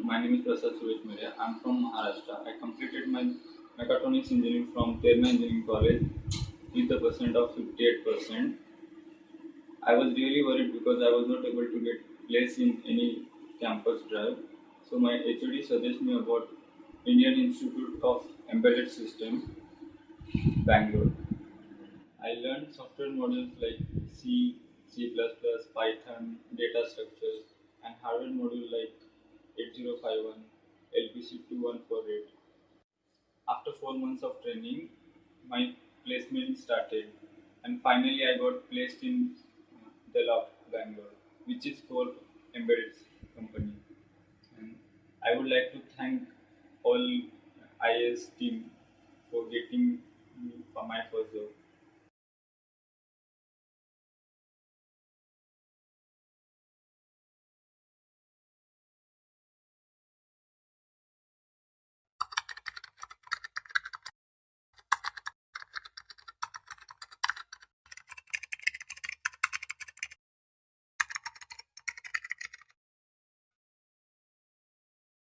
My name is Prasad Suresh Merya. I'm from Maharashtra. I completed my mechatronics engineering from Terma Engineering College with a percent of 58%. I was really worried because I was not able to get place in any campus drive. So my HOD suggested me about Indian Institute of Embedded Systems, Bangalore. I learned software modules like C, C++, Python, data structures, and hardware module like 8051, LPC 2148. After 4 months of training, my placement started, and finally I got placed in the Lock Bangalore, which is called embedded company. And I would like to thank all IIES team for getting me for my first job.